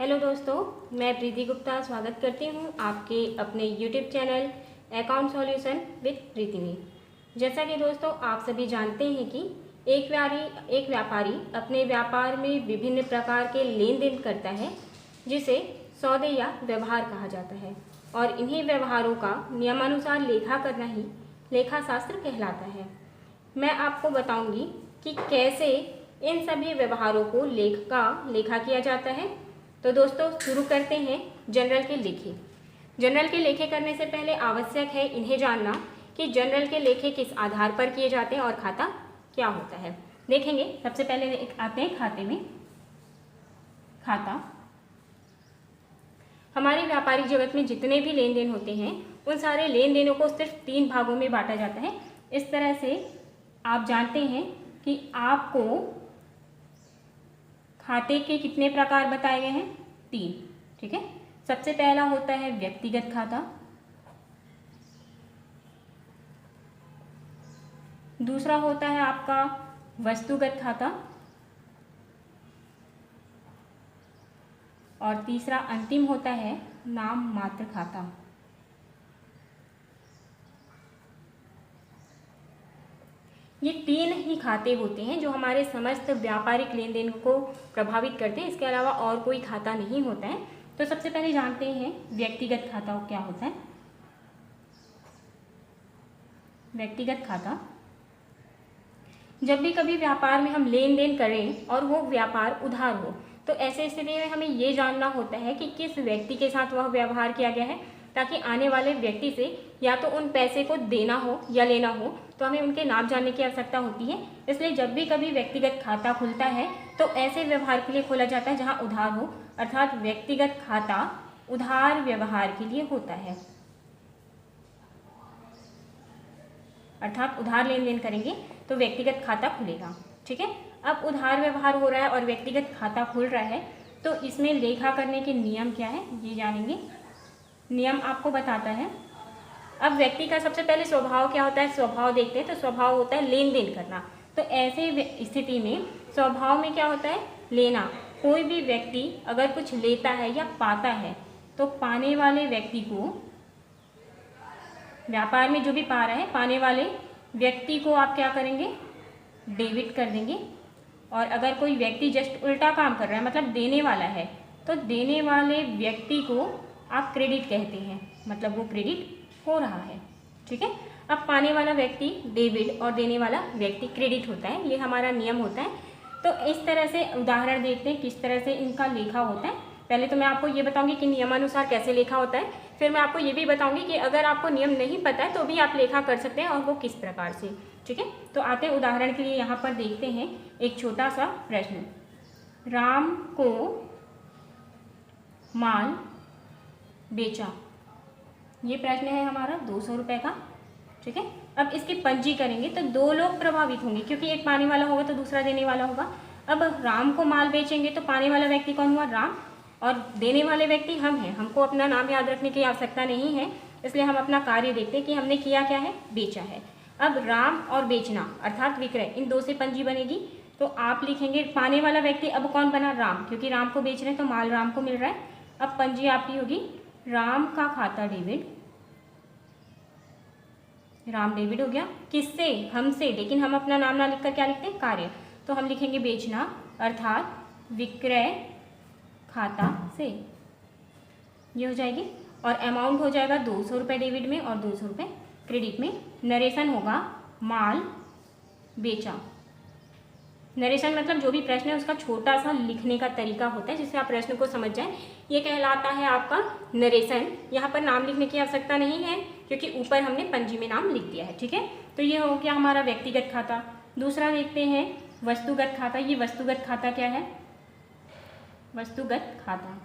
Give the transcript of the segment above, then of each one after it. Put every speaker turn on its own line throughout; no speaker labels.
Hello दोस्तों, मैं प्रीति गुप्ता स्वागत करती हूं आपके अपने YouTube channel account solution with Preeti में। जैसा कि दोस्तों आप सभी जानते हैं कि एक व्यापारी अपने व्यापार में विभिन्न प्रकार के लेन देन करता है, जिसे सौदे या व्यवहार कहा जाता है, और इन्हीं व्यवहारों का नियमानुसार लेखा करना ही लेखा शास्त्र कहलाता है। मैं आपको बताऊंगी कि कैसे इन सभी व्यवहारों को लेखा किया जाता है। तो दोस्तों शुरू करते हैं जनरल के लेखे। जनरल के लेखे करने से पहले आवश्यक है इन्हें जानना कि जनरल के लेखे किस आधार पर किए जाते हैं और खाता क्या होता है। देखेंगे, सबसे पहले आते हैं खाते में। खाता हमारे व्यापारिक जगत में जितने भी लेन देन होते हैं उन सारे लेन देनों को सिर्फ 3 भागों में बांटा जाता है। इस तरह से आप जानते हैं कि आपको खाते के कितने प्रकार बताए गए हैं, 3। ठीक है, सबसे पहला होता है व्यक्तिगत खाता, दूसरा होता है आपका वस्तुगत खाता, और तीसरा अंतिम होता है नाम मात्र खाता। ये 3 ही खाते होते हैं जो हमारे समस्त व्यापारिक लेन देन को प्रभावित करते हैं। इसके अलावा और कोई खाता नहीं होता है। तो सबसे पहले जानते हैं व्यक्तिगत खाता क्या होता है। व्यक्तिगत खाता, जब भी कभी व्यापार में हम लेन देन करें और वो व्यापार उधार हो, तो ऐसे स्थिति में हमें ये जानना होता है कि किस व्यक्ति के साथ वह व्यवहार किया गया है, ताकि आने वाले व्यक्ति से या तो उन पैसे को देना हो या लेना हो तो हमें उनके नाम जानने की आवश्यकता होती है। इसलिए जब भी कभी व्यक्तिगत खाता खुलता है तो ऐसे व्यवहार के लिए खोला जाता है जहां उधार हो, अर्थात व्यक्तिगत खाता उधार व्यवहार के लिए होता है, अर्थात उधार लेन देन करेंगे तो व्यक्तिगत खाता खुलेगा। ठीक है, अब उधार व्यवहार हो रहा है और व्यक्तिगत खाता खुल रहा है, तो इसमें लेखा करने के नियम क्या है ये जानेंगे। नियम आपको बताता है। अब व्यक्ति का सबसे पहले स्वभाव क्या होता है, स्वभाव देखते हैं। तो स्वभाव होता है लेन देन करना। तो ऐसे स्थिति में स्वभाव में क्या होता है, लेना। कोई भी व्यक्ति अगर कुछ लेता है या पाता है तो पाने वाले व्यक्ति को, व्यापार में जो भी पा रहा है, पाने वाले व्यक्ति को आप क्या करेंगे, डेबिट कर देंगे। और अगर कोई व्यक्ति जस्ट उल्टा काम कर रहा है, मतलब देने वाला है, तो देने वाले व्यक्ति को आप क्रेडिट कहते हैं, मतलब वो क्रेडिट हो रहा है। ठीक है, अब पाने वाला व्यक्ति डेबिट और देने वाला व्यक्ति क्रेडिट होता है, ये हमारा नियम होता है। तो इस तरह से उदाहरण देखते हैं किस तरह से इनका लेखा होता है। पहले तो मैं आपको ये बताऊंगी कि नियमानुसार कैसे लेखा होता है, फिर मैं आपको ये भी बताऊंगी कि अगर आपको नियम नहीं पता है तो भी आप लेखा कर सकते हैं और वो किस प्रकार से। ठीक है, तो आते हैं उदाहरण के लिए। यहाँ पर देखते हैं एक छोटा सा प्रश्न। राम को माल बेचा, ये प्रश्न है हमारा 200 रुपये का। ठीक है, अब इसकी पंजी करेंगे तो 2 लोग प्रभावित होंगे, क्योंकि एक पाने वाला होगा तो दूसरा देने वाला होगा। अब राम को माल बेचेंगे तो पाने वाला व्यक्ति कौन हुआ, राम, और देने वाले व्यक्ति हम हैं। हमको अपना नाम याद रखने की आवश्यकता नहीं है, इसलिए हम अपना कार्य देखते हैं कि हमने किया क्या है, बेचा है। अब राम और बेचना अर्थात विक्रय, इन 2 से पंजी बनेगी। तो आप लिखेंगे पाने वाला व्यक्ति अब कौन बना, राम, क्योंकि राम को बेच रहे हैं तो माल राम को मिल रहा है। अब पंजी आपकी होगी राम का खाता डेबिट, राम डेबिट हो गया। किससे, हमसे, लेकिन हम अपना नाम ना लिखकर क्या लिखते हैं, कार्य। तो हम लिखेंगे बेचना अर्थात विक्रय खाता से, ये हो जाएगी। और अमाउंट हो जाएगा 200 रुपये डेबिट में और 200 रुपये क्रेडिट में। नरेशन होगा माल बेचा। नरेशन मतलब जो भी प्रश्न है उसका छोटा सा लिखने का तरीका होता है, जिससे आप प्रश्न को समझ जाएं, ये कहलाता है आपका नरेशन। यहाँ पर नाम लिखने की आवश्यकता नहीं है क्योंकि ऊपर हमने पंजी में नाम लिख दिया है। ठीक है, तो ये हो गया हमारा व्यक्तिगत खाता। दूसरा देखते हैं वस्तुगत खाता। ये वस्तुगत खाता क्या है, वस्तुगत खाता।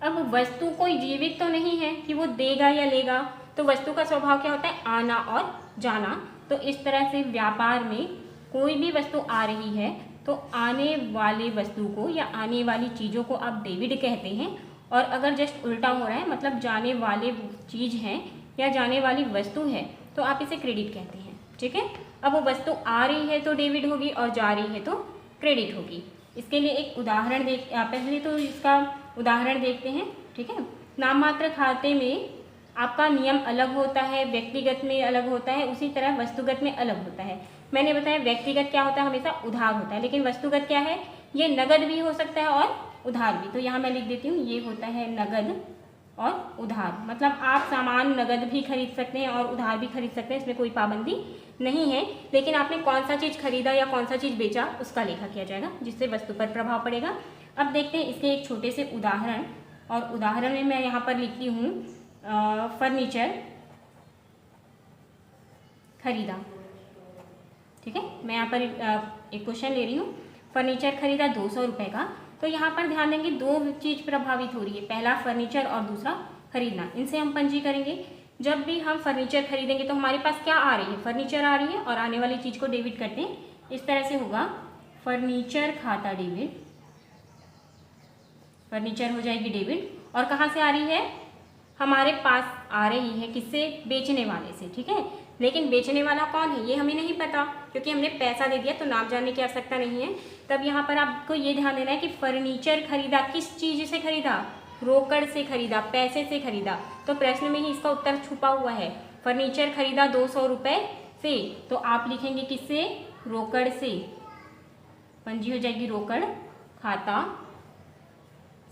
अब वस्तु कोई जीवित तो नहीं है कि वो देगा या लेगा, तो वस्तु का स्वभाव क्या होता है, आना और जाना। तो इस तरह से व्यापार में कोई भी वस्तु आ रही है तो आने वाले वस्तु को या आने वाली चीज़ों को आप डेबिट कहते हैं, और अगर जस्ट उल्टा हो रहा है, मतलब जाने वाले चीज़ हैं या जाने वाली वस्तु है, तो आप इसे क्रेडिट कहते हैं। ठीक है, अब वो वस्तु आ रही है तो डेबिट होगी और जा रही है तो क्रेडिट होगी। इसके लिए एक उदाहरण पहले तो इसका उदाहरण देखते हैं, ठीक है। नाम मात्र खाते में आपका नियम अलग होता है, व्यक्तिगत में अलग होता है, उसी तरह वस्तुगत में अलग होता है। मैंने बताया व्यक्तिगत क्या होता है, हमेशा उधार होता है, लेकिन वस्तुगत क्या है, ये नगद भी हो सकता है और उधार भी। तो यहाँ मैं लिख देती हूँ, ये होता है नगद और उधार। मतलब आप सामान नगद भी खरीद सकते हैं और उधार भी खरीद सकते हैं, इसमें कोई पाबंदी नहीं है। लेकिन आपने कौन सा चीज़ खरीदा या कौन सा चीज़ बेचा, उसका लेखा किया जाएगा, जिससे वस्तु पर प्रभाव पड़ेगा। अब देखते हैं इसके एक छोटे से उदाहरण, और उदाहरण में मैं यहाँ पर लिखती हूँ फर्नीचर खरीदा, ठीक है। मैं यहाँ पर एक क्वेश्चन ले रही हूँ, फर्नीचर खरीदा 200 रुपये का। तो यहाँ पर ध्यान देंगे, दो चीज़ प्रभावित हो रही है, पहला फर्नीचर और दूसरा खरीदना। इनसे हम पंजी करेंगे। जब भी हम फर्नीचर खरीदेंगे तो हमारे पास क्या आ रही है, फर्नीचर आ रही है, और आने वाली चीज़ को डेबिट करते हैं। इस तरह से होगा फर्नीचर खाता डेबिट, फर्नीचर हो जाएगी डेबिट। और कहाँ से आ रही है, हमारे पास आ रही है, किससे, बेचने वाले से, ठीक है। लेकिन बेचने वाला कौन है ये हमें नहीं पता, क्योंकि हमने पैसा दे दिया, तो नाम जानने की आवश्यकता नहीं है। तब यहाँ पर आपको ये ध्यान देना है कि फर्नीचर खरीदा, किस चीज़ से खरीदा, रोकड़ से खरीदा, पैसे से खरीदा। तो प्रश्न में ही इसका उत्तर छुपा हुआ है, फर्नीचर खरीदा 200 रुपये से। तो आप लिखेंगे किससे, रोकड़ से, पंजी हो जाएगी रोकड़ खाता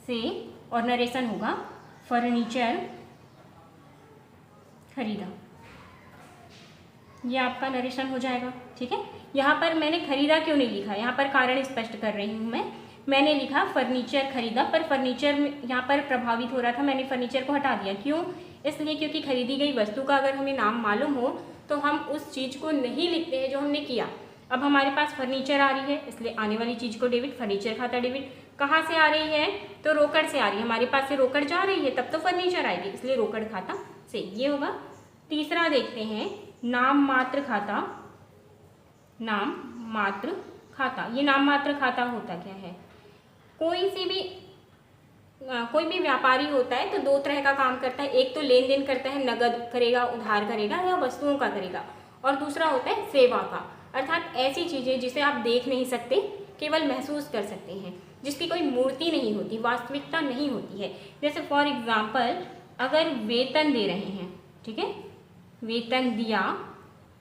से, और नरेशन होगा फर्नीचर खरीदा। ये आपका नरेशन हो जाएगा, ठीक है। यहाँ पर मैंने खरीदा क्यों नहीं लिखा, यहाँ पर कारण स्पष्ट कर रही हूँ मैंने लिखा फर्नीचर खरीदा, पर फर्नीचर यहाँ पर प्रभावित हो रहा था, मैंने फर्नीचर को हटा दिया। क्यों, इसलिए क्योंकि खरीदी गई वस्तु का अगर हमें नाम मालूम हो तो हम उस चीज़ को नहीं लिखते हैं जो हमने किया। अब हमारे पास फर्नीचर आ रही है, इसलिए आने वाली चीज़ को डेबिट, फर्नीचर खाता डेबिट। कहाँ से आ रही है, तो रोकड़ से आ रही है, हमारे पास से रोकड़ जा रही है, तब तो फर्नीचर आएगी, इसलिए रोकड़ खाता से, ये होगा। तीसरा देखते हैं, नाम मात्र खाता। नाम मात्र खाता, ये नाम मात्र खाता होता क्या है, कोई भी व्यापारी होता है तो दो तरह का काम करता है। एक तो लेन देन करता है, नगद करेगा, उधार करेगा या वस्तुओं का करेगा, और दूसरा होता है सेवा का, अर्थात ऐसी चीज़ें जिसे आप देख नहीं सकते, केवल महसूस कर सकते हैं, जिसकी कोई मूर्ति नहीं होती, वास्तविकता नहीं होती है। जैसे फॉर एग्जाम्पल, अगर वेतन दे रहे हैं, ठीक है, वेतन दिया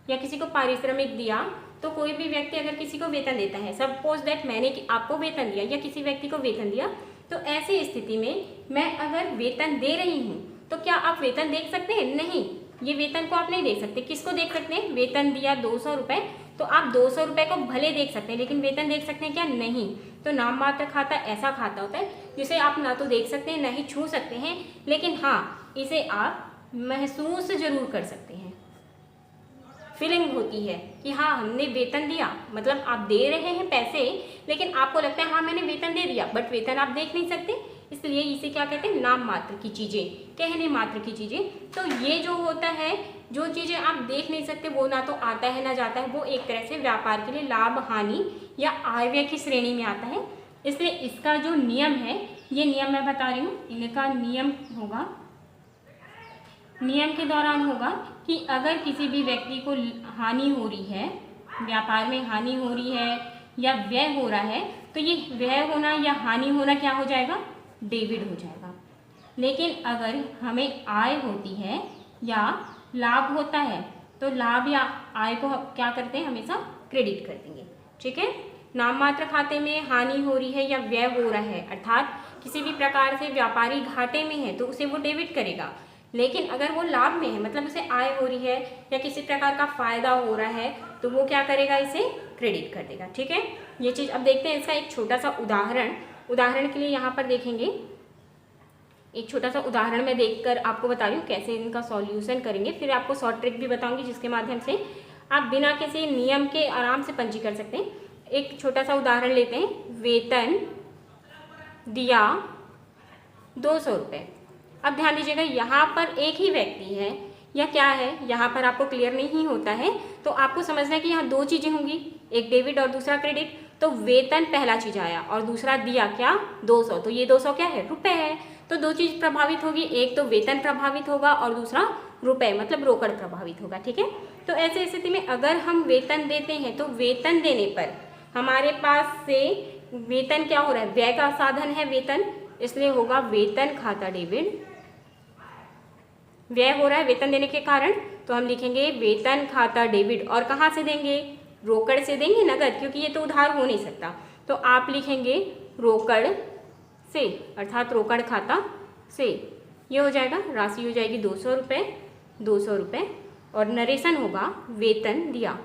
या किसी को पारिश्रमिक दिया, तो कोई भी व्यक्ति अगर किसी को वेतन देता है, सपोज दैट मैंने आपको वेतन दिया या किसी व्यक्ति को वेतन दिया, तो ऐसी स्थिति में मैं अगर वेतन दे रही हूँ तो क्या आप वेतन देख सकते हैं, नहीं, ये वेतन को आप नहीं देख सकते। किसको देख सकते हैं, वेतन दिया 200 रुपये, तो आप 200 रुपये को भले देख सकते हैं, लेकिन वेतन देख सकते हैं क्या, नहीं। तो नाम मात्र खाता ऐसा खाता होता है जिसे आप ना तो देख सकते हैं, ना ही छू सकते हैं, लेकिन हाँ, इसे आप महसूस जरूर कर सकते हैं। फीलिंग होती है कि हाँ हमने वेतन दिया, मतलब आप दे रहे हैं पैसे, लेकिन आपको लगता है हाँ मैंने वेतन दे दिया, बट वेतन आप देख नहीं सकते, इसलिए इसे क्या कहते हैं, नाम मात्र की चीज़ें, कहने मात्र की चीज़ें। तो ये जो होता है, जो चीज़ें आप देख नहीं सकते, वो ना तो आता है ना जाता है, वो एक तरह से व्यापार के लिए लाभ हानि या आय व्यय की श्रेणी में आता है। इसलिए इसका जो नियम है, ये नियम मैं बता रही हूँ, इनका नियम होगा, नियम के दौरान होगा कि अगर किसी भी व्यक्ति को हानि हो रही है, व्यापार में हानि हो रही है या व्यय हो रहा है, तो ये व्यय होना या हानि होना क्या हो जाएगा, डेबिट हो जाएगा। लेकिन अगर हमें आय होती है या लाभ होता है, तो लाभ या आय को क्या करते हैं, हमेशा क्रेडिट कर देंगे, ठीक है। नाम मात्र खाते में हानि हो रही है या व्यय हो रहा है, अर्थात किसी भी प्रकार से व्यापारी घाटे में है, तो उसे वो डेबिट करेगा। लेकिन अगर वो लाभ में है, मतलब उसे आय हो रही है या किसी प्रकार का फायदा हो रहा है, तो वो क्या करेगा, इसे क्रेडिट कर देगा, ठीक है। ये चीज़ अब देखते हैं, इसका एक छोटा सा उदाहरण के लिए यहाँ पर देखेंगे। एक छोटा सा उदाहरण मैं देखकर आपको बता रही हूँ कैसे इनका सॉल्यूशन करेंगे, फिर आपको शॉर्ट ट्रिक भी बताऊंगी जिसके माध्यम से आप बिना किसी नियम के आराम से पंजी कर सकते हैं। एक छोटा सा उदाहरण लेते हैं, वेतन दिया 200 रुपये। अब ध्यान दीजिएगा, यहाँ पर एक ही व्यक्ति है या क्या है, यहाँ पर आपको क्लियर नहीं होता है, तो आपको समझना है कि यहाँ दो चीज़ें होंगी, एक डेबिट और दूसरा क्रेडिट। तो वेतन पहला चीज़ आया और दूसरा दिया क्या, 200, तो ये 200 क्या है, रुपए है। तो दो चीज़ प्रभावित होगी, एक तो वेतन प्रभावित होगा और दूसरा रुपए मतलब रोकड़ प्रभावित होगा, ठीक है। तो ऐसी स्थिति में अगर हम वेतन देते हैं तो वेतन देने पर हमारे पास से वेतन क्या हो रहा है, व्यय का साधन है वेतन, इसलिए होगा वेतन खाता डेबिट। व्यय हो रहा है वेतन देने के कारण, तो हम लिखेंगे वेतन खाता डेबिट। और कहाँ से देंगे, रोकड़ से देंगे, नगद, क्योंकि ये तो उधार हो नहीं सकता। तो आप लिखेंगे रोकड़ से, अर्थात रोकड़ खाता से। ये हो जाएगा, राशि हो जाएगी 200 रुपये, 200 रुपये, और नरेशन होगा वेतन दिया।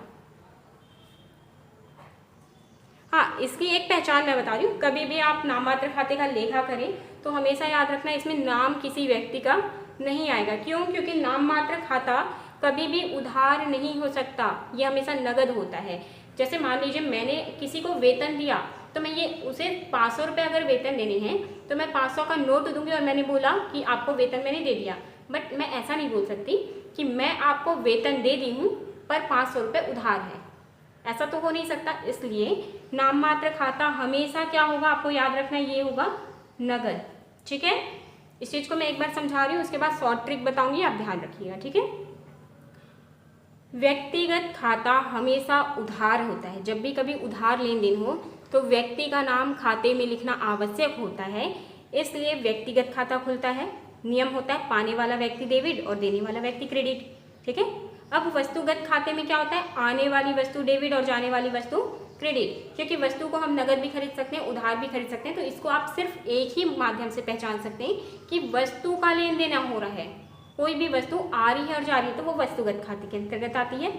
हाँ, इसकी एक पहचान मैं बता रही हूँ, कभी भी आप नाममात्र खाते का लेखा करें तो हमेशा याद रखना इसमें नाम किसी व्यक्ति का नहीं आएगा। क्यों, क्योंकि नाममात्र खाता कभी भी उधार नहीं हो सकता, ये हमेशा नगद होता है। जैसे मान लीजिए मैंने किसी को वेतन दिया, तो मैं ये उसे 500 रुपये अगर वेतन देने हैं तो मैं 500 का नोट दूंगी और मैंने बोला कि आपको वेतन मैंने दे दिया। बट मैं ऐसा नहीं बोल सकती कि मैं आपको वेतन दे दी हूँ पर 500 रुपये उधार है, ऐसा तो हो नहीं सकता। इसलिए नाममात्र खाता हमेशा क्या होगा, आपको याद रखना, ये होगा नगद। ठीक है, इस चीज़ को मैं एक बार समझा रही हूँ, उसके बाद शॉर्ट ट्रिक बताऊंगी, आप ध्यान रखिएगा। ठीक है, व्यक्तिगत खाता हमेशा उधार होता है। जब भी कभी उधार लेन देन हो तो व्यक्ति का नाम खाते में लिखना आवश्यक होता है, इसलिए व्यक्तिगत खाता खुलता है। नियम होता है पाने वाला व्यक्ति डेबिट और देने वाला व्यक्ति क्रेडिट। ठीक है, अब वस्तुगत खाते में क्या होता है, आने वाली वस्तु डेबिट और जाने वाली वस्तु क्रेडिट। क्योंकि वस्तु को हम नगद भी खरीद सकते हैं, उधार भी खरीद सकते हैं, तो इसको आप सिर्फ एक ही माध्यम से पहचान सकते हैं कि वस्तु का लेन देन हो रहा है। कोई भी वस्तु आ रही है और जा रही है तो वो वस्तुगत खाते के अंतर्गत आती है।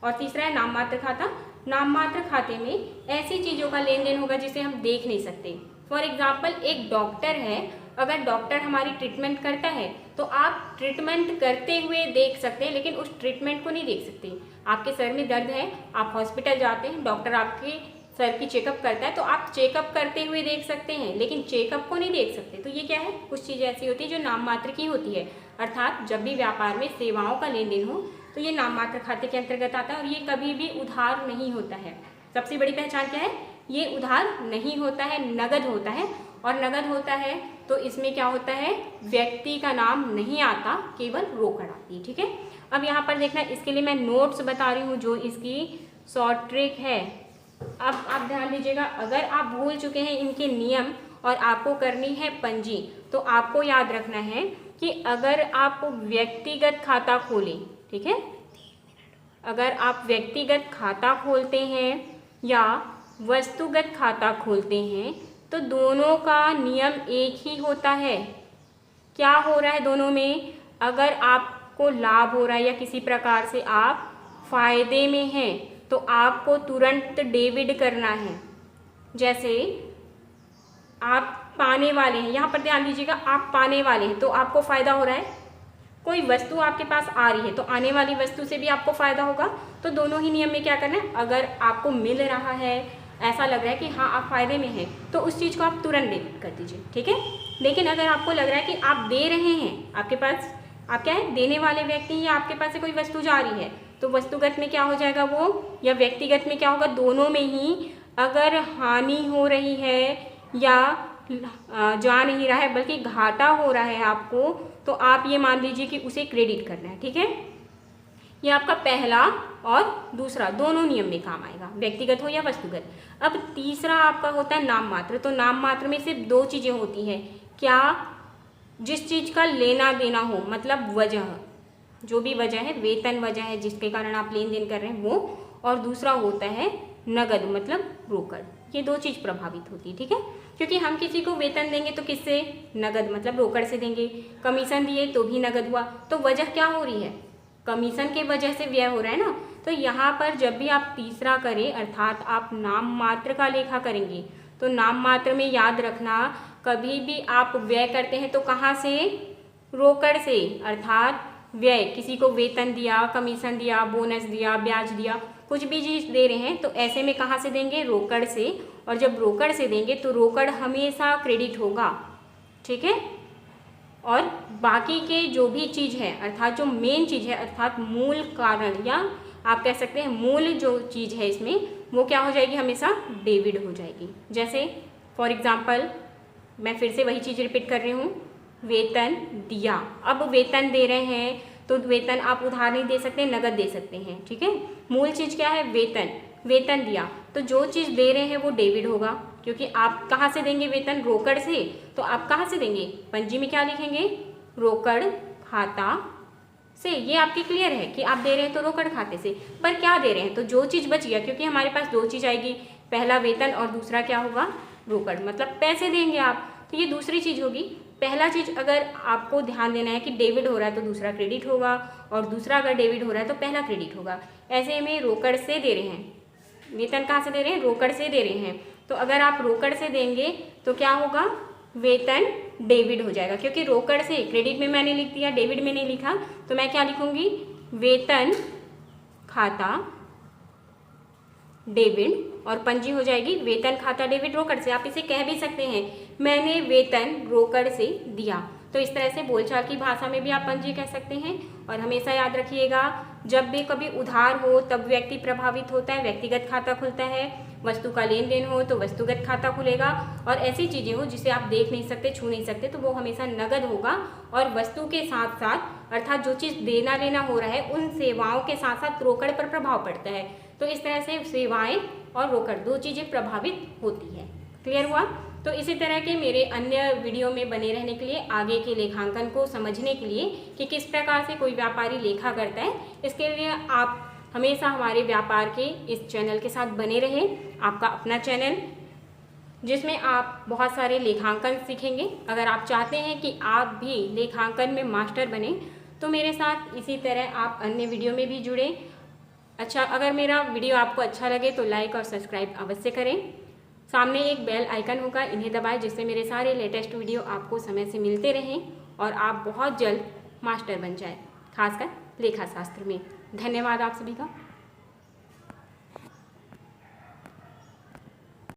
और तीसरा है नाममात्र खाता। नाममात्र खाते में ऐसी चीज़ों का लेन देन होगा जिसे हम देख नहीं सकते। फॉर एग्जाम्पल, एक डॉक्टर है, अगर डॉक्टर हमारी ट्रीटमेंट करता है तो आप ट्रीटमेंट करते हुए देख सकते हैं, लेकिन उस ट्रीटमेंट को नहीं देख सकते। आपके सर में दर्द है, आप हॉस्पिटल जाते हैं, डॉक्टर आपके सर की चेकअप करता है, तो आप चेकअप करते हुए देख सकते हैं, लेकिन चेकअप को नहीं देख सकते। तो ये क्या है, कुछ चीज़ें ऐसी होती है जो नाममात्र की होती है। अर्थात जब भी व्यापार में सेवाओं का लेन देन हो तो ये नाममात्र खाते के अंतर्गत आता है, और ये कभी भी उधार नहीं होता है। सबसे बड़ी पहचान क्या है, ये उधार नहीं होता है, नगद होता है। और नगद होता है तो इसमें क्या होता है, व्यक्ति का नाम नहीं आता, केवल रोकड़ आती है। ठीक है, अब यहाँ पर देखना, इसके लिए मैं नोट्स बता रही हूँ जो इसकी शॉर्ट ट्रिक है। अब आप ध्यान दीजिएगा, अगर आप भूल चुके हैं इनके नियम और आपको करनी है पंजी, तो आपको याद रखना है कि अगर आप व्यक्तिगत खाता खोलें, ठीक है, अगर आप व्यक्तिगत खाता खोलते हैं या वस्तुगत खाता खोलते हैं तो दोनों का नियम एक ही होता है। क्या हो रहा है दोनों में, अगर आपको लाभ हो रहा है या किसी प्रकार से आप फायदे में हैं तो आपको तुरंत डेबिट करना है। जैसे आप पाने वाले हैं, यहाँ पर ध्यान दीजिएगा, आप पाने वाले हैं तो आपको फ़ायदा हो रहा है। कोई वस्तु आपके पास आ रही है तो आने वाली वस्तु से भी आपको फ़ायदा होगा। तो दोनों ही नियम में क्या करना है, अगर आपको मिल रहा है, ऐसा लग रहा है कि हाँ आप फ़ायदे में हैं, तो उस चीज़ को आप तुरंत डेबिट कर दीजिए। ठीक है, लेकिन अगर आपको लग रहा है कि आप दे रहे हैं, आपके पास आप क्या है, देने वाले व्यक्ति हैं या आपके पास से कोई वस्तु जा रही है, तो वस्तुगत में क्या हो जाएगा वो, या व्यक्तिगत में क्या होगा, दोनों में ही अगर हानि हो रही है या जा नहीं रहा है बल्कि घाटा हो रहा है आपको, तो आप ये मान लीजिए कि उसे क्रेडिट करना है। ठीक है, ये आपका पहला और दूसरा दोनों नियम में काम आएगा, व्यक्तिगत हो या वस्तुगत। अब तीसरा आपका होता है नाम मात्र। तो नाम मात्र में सिर्फ दो चीज़ें होती हैं, क्या, जिस चीज़ का लेना देना हो, मतलब वजह, जो भी वजह है, वेतन वजह है जिसके कारण आप लेन देन कर रहे हैं वो, और दूसरा होता है नगद मतलब रोकड़। ये दो चीज़ प्रभावित होती है। ठीक है, क्योंकि हम किसी को वेतन देंगे तो किससे, नगद मतलब रोकड़ से देंगे। कमीशन दिए तो भी नगद हुआ, तो वजह क्या हो रही है, कमीशन के वजह से व्यय हो रहा है ना। तो यहाँ पर जब भी आप तीसरा करें, अर्थात आप नाम मात्र का लेखा करेंगे, तो नाम मात्र में याद रखना, कभी भी आप व्यय करते हैं तो कहाँ से, रोकड़ से। अर्थात व्यय, किसी को वेतन दिया, कमीशन दिया, बोनस दिया, ब्याज दिया, कुछ भी चीज़ दे रहे हैं तो ऐसे में कहाँ से देंगे, रोकड़ से। और जब रोकड़ से देंगे तो रोकड़ हमेशा क्रेडिट होगा। ठीक है, और बाकी के जो भी चीज़ है, अर्थात जो मेन चीज़ है, अर्थात मूल कारण, या आप कह सकते हैं मूल जो चीज़ है इसमें, वो क्या हो जाएगी, हमेशा डेबिट हो जाएगी। जैसे फॉर एग्जांपल, मैं फिर से वही चीज़ रिपीट कर रही हूँ, वेतन दिया। अब वेतन दे रहे हैं तो वेतन आप उधार नहीं दे सकते, नगद दे सकते हैं। ठीक है, मूल चीज़ क्या है, वेतन। वेतन दिया तो जो चीज़ दे रहे हैं वो डेबिट होगा, क्योंकि आप कहाँ से देंगे वेतन, रोकड़ से, तो आप कहाँ से देंगे, पंजी में क्या लिखेंगे, रोकड़ खाता से। ये आपके क्लियर है कि आप दे रहे हैं तो रोकड़ खाते से, पर क्या दे रहे हैं, तो जो चीज़ बच गया, क्योंकि हमारे पास दो चीज़ आएगी, पहला वेतन और दूसरा क्या होगा, रोकड़, मतलब पैसे देंगे आप, तो ये दूसरी चीज़ होगी। पहला चीज़ अगर आपको ध्यान देना है कि डेबिट हो रहा है तो दूसरा क्रेडिट होगा, और दूसरा अगर डेबिट हो रहा है तो पहला क्रेडिट होगा। ऐसे में रोकड़ से दे रहे हैं, वेतन कहाँ से दे रहे हैं, रोकड़ से दे रहे हैं, तो अगर आप रोकड़ से देंगे तो क्या होगा, वेतन डेबिट हो जाएगा, क्योंकि रोकड़ से, क्रेडिट में मैंने लिख दिया, डेबिट में नहीं लिखा, तो मैं क्या लिखूंगी, वेतन खाता डेबिट, और पंजी हो जाएगी वेतन खाता डेबिट रोकड़ से। आप इसे कह भी सकते हैं, मैंने वेतन रोकड़ से दिया, तो इस तरह से बोलचाल की भाषा में भी आप पंजी कह सकते हैं। और हमेशा याद रखिएगा, जब भी कभी उधार हो तब व्यक्ति प्रभावित होता है, व्यक्तिगत खाता खुलता है, वस्तु का लेन देन हो तो वस्तुगत खाता खुलेगा, और ऐसी चीज़ें हो जिसे आप देख नहीं सकते, छू नहीं सकते, तो वो हमेशा नगद होगा। और वस्तु के साथ साथ, अर्थात जो चीज़ देना लेना हो रहा है, उन सेवाओं के साथ साथ रोकड़ पर प्रभाव पड़ता है, तो इस तरह से सेवाएं और रोकड़ दो चीज़ें प्रभावित होती है। क्लियर हुआ? तो इसी तरह के मेरे अन्य वीडियो में बने रहने के लिए, आगे के लेखांकन को समझने के लिए कि किस प्रकार से कोई व्यापारी लेखा करता है, इसके लिए आप हमेशा हमारे व्यापार के इस चैनल के साथ बने रहें। आपका अपना चैनल जिसमें आप बहुत सारे लेखांकन सीखेंगे। अगर आप चाहते हैं कि आप भी लेखांकन में मास्टर बने, तो मेरे साथ इसी तरह आप अन्य वीडियो में भी जुड़ें। अच्छा, अगर मेरा वीडियो आपको अच्छा लगे तो लाइक और सब्सक्राइब अवश्य करें। सामने एक बेल आइकन होगा, इन्हें दबाएं, जिससे मेरे सारे लेटेस्ट वीडियो आपको समय से मिलते रहें और आप बहुत जल्द मास्टर बन जाए, खासकर लेखा शास्त्र में। धन्यवाद आप सभी का।